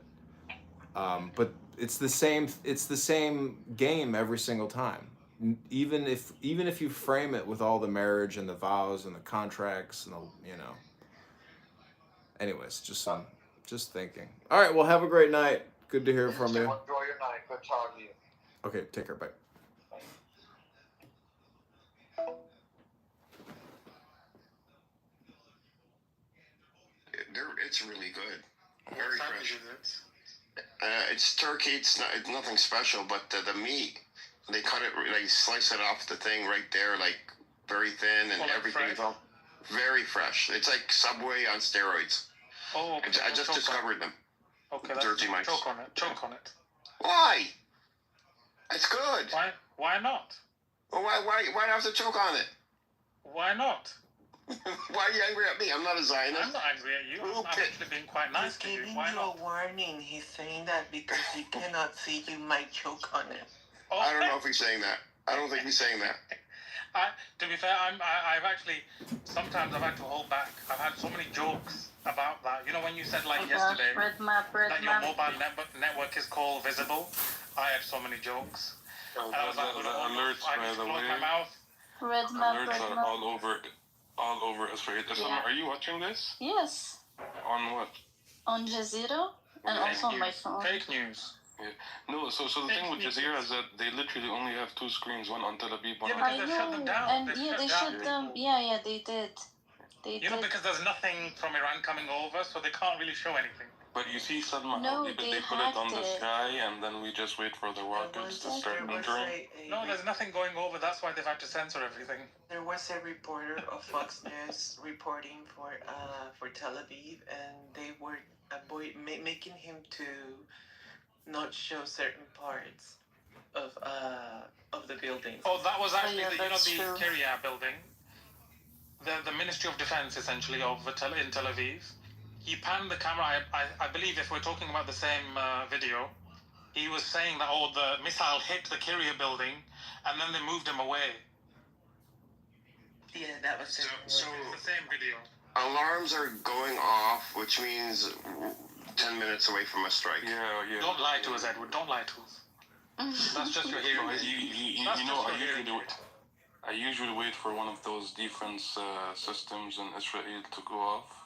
But it's the same game every single time. Even if you frame it with all the marriage and the vows and the contracts and the, you know. Anyways, just thinking. All right, well, have a great night. Good to hear from you. Enjoy your night. Good talking to you. Okay, take care. Bye. It's really good. Very What fresh. is it? It's turkey. It's nothing special, but the meat, they cut it, they slice it off the thing right there, like very thin, and like everything is fresh? all very fresh. It's like Subway on steroids. Oh, okay. I just discovered them. Okay, Dirty mice. choke on it. Choke on it. Why? It's good. Why? Why not? Well, why do I have to choke on it? Why not? Why are you angry at me? I'm not a Zionist. I'm not angry at you. I'm actually being quite nice to He's you. giving Why you not? a warning. He's saying that because you cannot see you might choke on it. Oh, I don't know if he's saying that. I don't think he's saying that. To be fair, I've actually sometimes I've had to hold back. I've had so many jokes about that. You know, when you said like yesterday that your mobile network is called visible, I had so many jokes. And I was like, alerts, I by just the closed way. my mouth. Alerts are all over Australia. Yeah. Are you watching this? Yes, On what? on Jazeera and also on my phone. Fake news. No, so the thing with Jazeera is that they literally only have 2 screens, one on Tel Aviv, one Yeah, on because I they've shut them know, down. and They've yeah, shut they down shut them. people. Yeah, they did. They You know, did. because there's nothing from Iran coming over, so they can't really show anything. But you see, Salma, No, how they they put it on the hacked it. sky, and then we just wait for the rockets to start entering. No, there's nothing going over. That's why they've had to censor everything. There was a reporter of Fox News reporting for Tel Aviv, and they were making him to not show certain parts of the buildings. Oh, that was actually yeah, the that's true. Kiryat building, the Ministry of Defense, essentially, in Tel Aviv. He panned the camera. I believe if we're talking about the same video, he was saying that the missile hit the Kiryat building, and then they moved him away. Yeah, that was it. So It's the same video. alarms are going off, which means 10 minutes away from a strike. Yeah. Don't lie to us, Edward. Don't lie to us. That's just your hearing. You know, I usually wait for one of those defense systems in Israel to go off.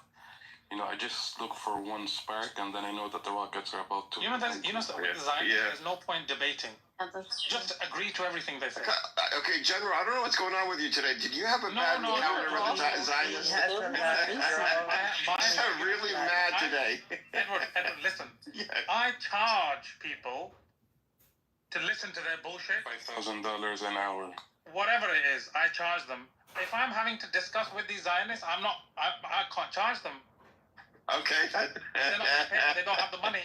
You know, I just look for one spark, and then I know that the rockets are about to. With Zionists, there's no point debating. Yeah, that's true. Just agree to everything they say. Okay, General, I don't know what's going on with you today. Did you have a bad encounter with the Zionists? I'm really mad today. Edward, listen. Yeah. I charge people to listen to their bullshit. $5,000 an hour. Whatever it is, I charge them. If I'm having to discuss with these Zionists, I can't charge them. Okay. They don't have the money.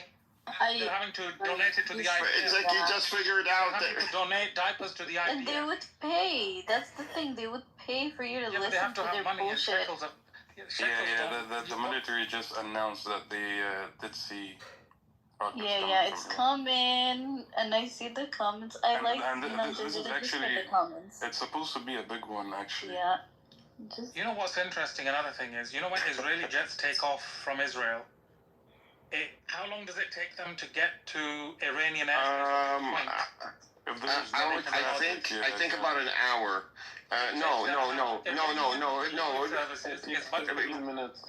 They're having to donate it to the IDF. It's like you just figured out They're having to donate diapers to the IDF. And they would pay. That's the thing. They would pay for you to Yeah, but they listen have to to have their money in bullshit. shekels. The military just announced that they did see rockets Yeah, coming it's from coming, and I see the comments. I And- like, and you know, this is just actually- the comments. It's supposed to be a big one, actually. Yeah. Just You know what's interesting? Another thing is, you know when Israeli jets take off from Israel, how long does it take them to get to Iranian airspace? If there's I no traffic, I think about an hour. No. It's much 15 minutes.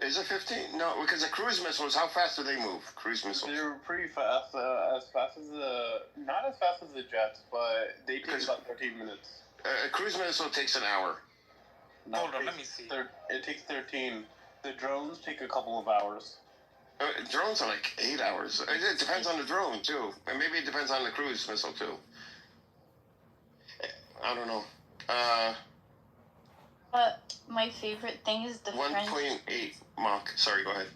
Is it 15? No, because the cruise missiles, how fast do they move? Cruise missiles. They're pretty fast, as fast as not as fast as the jets, but they take about 13 minutes. A cruise missile takes an hour. Hold on, let me see. It takes 13. The drones take a couple of hours. Drones are like 8 hours. It depends on the drone, too. And maybe it depends on the cruise missile, too. I don't know. But my favorite thing is the French. 1.8 Mach. Sorry, go ahead.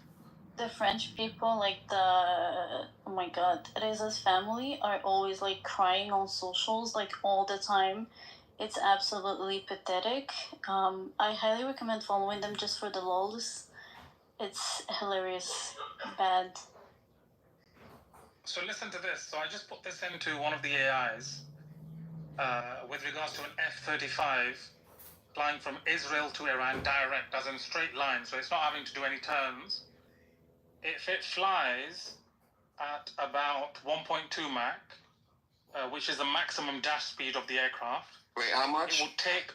The French people, like oh my god, Reza's family are always like crying on socials like all the time. It's absolutely pathetic. I highly recommend following them just for the lols. It's hilarious. Bad. So listen to this. So I just put this into one of the AIs with regards to an F-35 flying from Israel to Iran direct, as in straight line. So it's not having to do any turns. If it flies at about 1.2 Mach, which is the maximum dash speed of the aircraft. Wait, how much? It will take...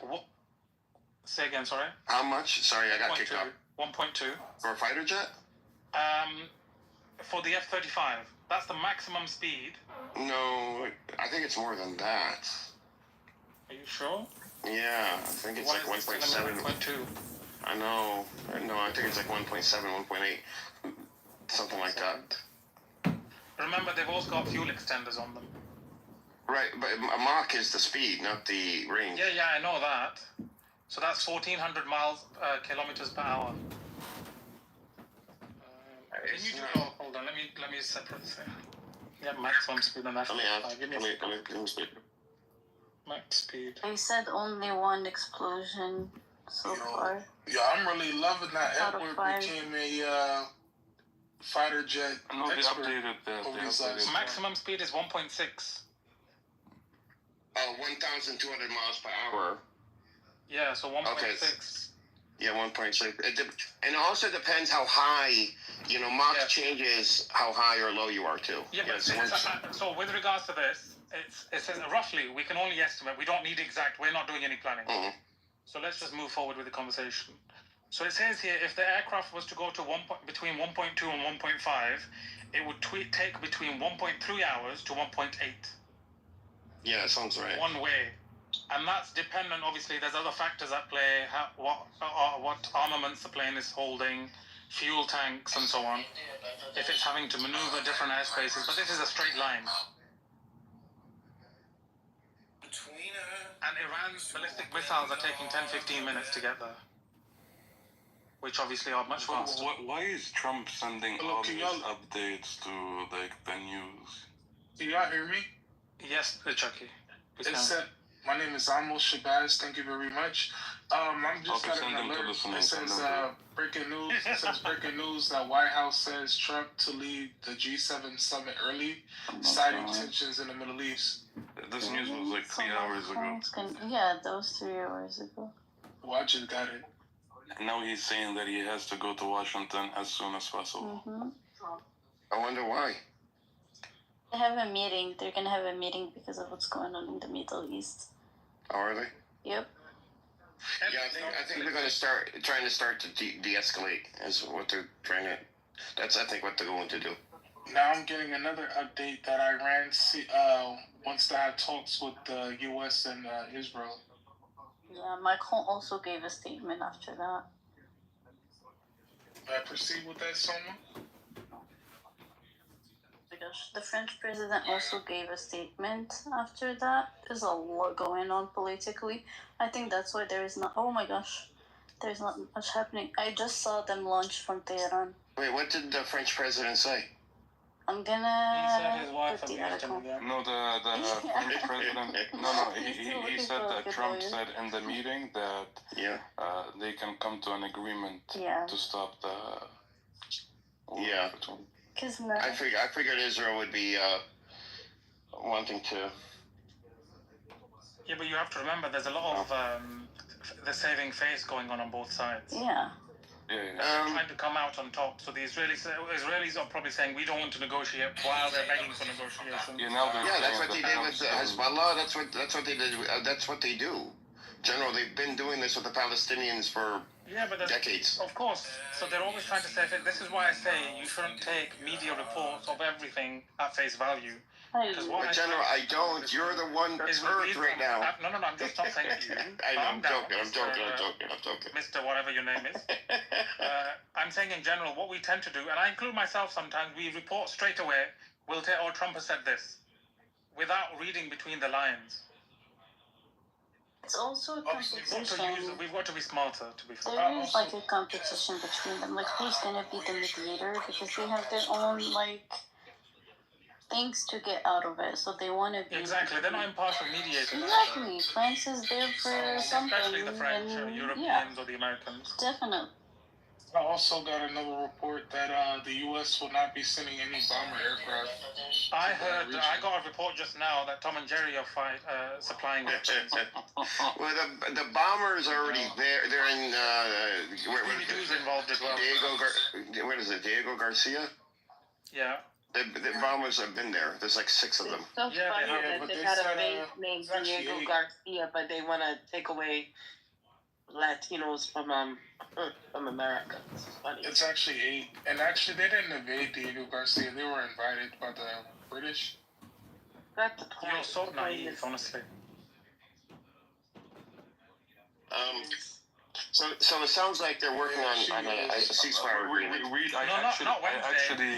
Say again, sorry. How much? Sorry, I got kicked up. 1.2. For a fighter jet? For the F-35. That's the maximum speed. No, I think it's more than that. Are you sure? Yeah, I think it's like 1.7. 1.2. I know. No, I think it's like 1.7, 1.8. Something like that. Remember, they've also got fuel extenders on them. Right, but a Mach is the speed, not the range. Yeah, I know that. So that's 1,400 kilometers per hour. Can you do? Oh, hold on. Let me separate this. Yeah, maximum speed on that. Let me speak. Max speed. They said only one explosion so far. Yeah, I'm really loving that Out of Edward 5. became a fighter jet No, they expert. updated that. over these last- Maximum speed is 1.6. Oh, 1,200 miles per hour. Yeah, so 1.6. Yeah, 1.6. And it also depends how high, Mach changes how high or low you are too. Yeah, but so with regards to this, it says roughly, we can only estimate. We don't need exact. We're not doing any planning. Mm-hmm. So let's just move forward with the conversation. So it says here, if the aircraft was to go to between 1.2 and 1.5, it would take between 1.3 hours to 1.8 Yeah, that sounds right. one way. And that's dependent, obviously, there's other factors at play, what armaments the plane is holding, fuel tanks, and so on. If it's having to maneuver different airspaces, but this is a straight line. And Iran's ballistic missiles are taking 10-15 minutes to get there, which obviously are much faster. Why is Trump sending Hello, all can these y'all- updates to like the news? Can y'all hear me? Yes, Chucky. It said, my name is Amos Shabazz. Thank you very much. I'm just Okay, got send an them to alert. listening, It send says them breaking news. It says breaking news that White House says Trump to leave the G7 summit early, citing tensions in the Middle East. This news was like 3 hours ago. Yeah, that was 3 hours ago. Well, I just got it. And now he's saying that he has to go to Washington as soon as possible. Mm-hmm. I wonder why. They have a meeting. They're gonna have a meeting because of what's going on in the Middle East. Oh, are they? Yep. Yeah, I think they're going to trying to de-escalate is what they're trying to. That's I think what they're going to do. Now I'm getting another update that Iran wants to have talks with the U.S. and Israel. Yeah, Macron also gave a statement after that. Proceed with that, Soma? Because the French president also gave a statement after that. There's a lot going on politically. I think that's why there's not much happening. I just saw them launch from Tehran. Wait, what did the French president say? I'm He gonna said his wife put the abused him article. again. No, the French president. He said that Trump said in the meeting that they can come to an agreement to stop the war between. I figured Israel would be wanting to. Yeah, but you have to remember there's a lot of the saving face going on both sides. Yeah. Trying to come out on top. So the Israelis are probably saying we don't want to negotiate while they're begging for negotiations. That's what they did with Hezbollah. That's what they did. That's what they do. General, they've been doing this with the Palestinians for decades. Of course. So they're always trying to say, this is why I say you shouldn't take media reports of everything at face value. But General, I don't. You're the one that's hurt right now. No, I'm just not saying to you. I know, I'm joking. Mr. Whatever your name is. I'm saying in general, what we tend to do, and I include myself sometimes, we report straight away, Trump has said this, without reading between the lines. It's also a competition. We've got to be smarter, to be fair. There is like a competition between them. Like, who's gonna be the mediator? Because they have their own things to get out of it, so they want to be. Exactly, they're not impartial mediators. Exactly, France is there for something. Especially the French, Europeans, or the Americans. Definitely. I also got another report that the U.S. will not be sending any bomber aircraft. I got a report just now that Tom and Jerry are supplying weapons. Well, the bombers are already there. They're in. TV2's involved as well. What is it? Diego Garcia? Yeah. The bombers have been there. There's like 6 of them. It's so funny that they had a base named Diego Garcia, but they want to take away Latinos from America. It's funny. It's actually 8, and actually they didn't invade Diego Garcia. They were invited by the British. That's the point. You're so naive, honestly. So it sounds like they're working on a ceasefire agreement. I actually